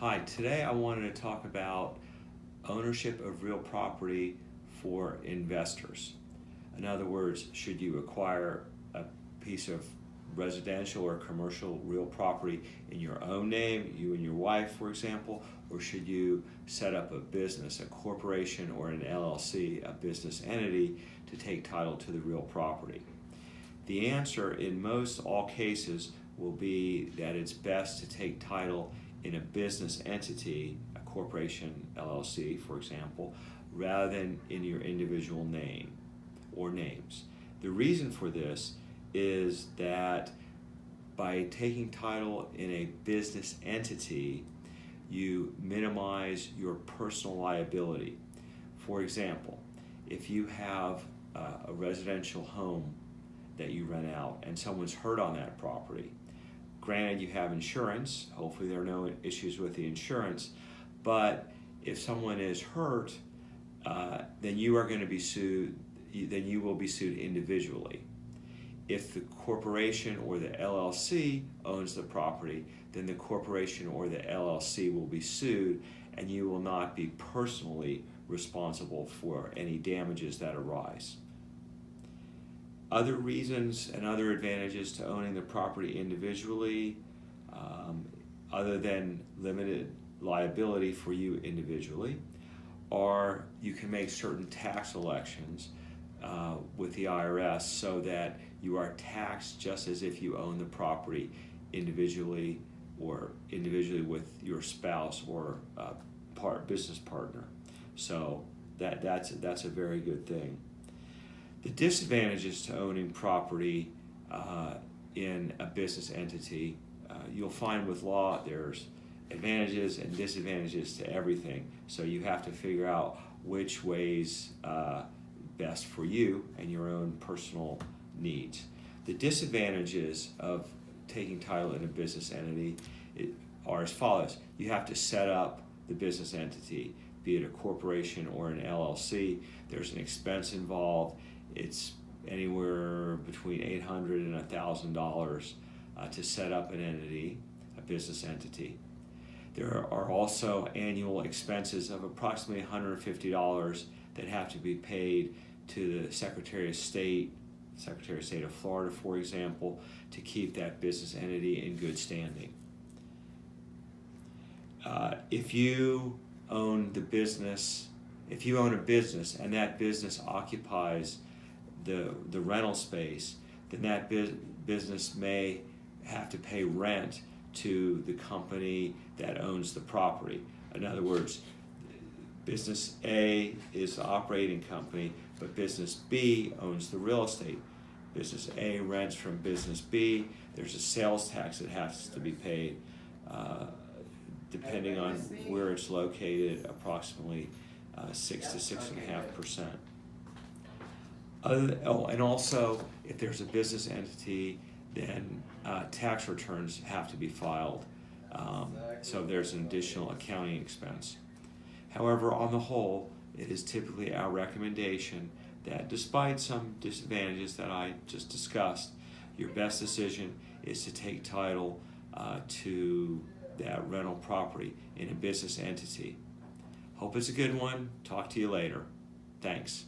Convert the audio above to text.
Hi, today I wanted to talk about ownership of real property for investors. In other words, should you acquire a piece of residential or commercial real property in your own name, you and your wife, for example, or should you set up a business, a corporation or an LLC, a business entity, to take title to the real property? The answer in most all cases will be that it's best to take title in a business entity, a corporation, LLC, for example, rather than in your individual name or names. The reason for this is that by taking title in a business entity, you minimize your personal liability. For example, if you have a residential home that you rent out and someone's hurt on that property, granted you have insurance, hopefully there are no issues with the insurance, but if someone is hurt, then you are going to be sued, then you will be sued individually. If the corporation or the LLC owns the property, then the corporation or the LLC will be sued and you will not be personally responsible for any damages that arise. Other reasons and other advantages to owning the property individually, other than limited liability for you individually, are you can make certain tax elections with the IRS so that you are taxed just as if you own the property individually or individually with your spouse or business partner. So that's a very good thing. The disadvantages to owning property in a business entity, you'll find with law there's advantages and disadvantages to everything. So you have to figure out which way's best for you and your own personal needs. The disadvantages of taking title in a business entity are as follows. You have to set up the business entity, be it a corporation or an LLC. There's an expense involved. It's anywhere between $800 and $1,000 to set up an entity, a business entity. There are also annual expenses of approximately $150 that have to be paid to the Secretary of State of Florida, for example, to keep that business entity in good standing. If you own a business and that business occupies the rental space, then that business may have to pay rent to the company that owns the property. In other words, business A is the operating company, but business B owns the real estate. Business A rents from business B. There's a sales tax that has to be paid, depending on where it's located, approximately 6 to 6.5%. And also, if there's a business entity, then tax returns have to be filed. So there's an additional accounting expense. However, on the whole, it is typically our recommendation that despite some disadvantages that I just discussed, your best decision is to take title to that rental property in a business entity. Hope it's a good one. Talk to you later. Thanks.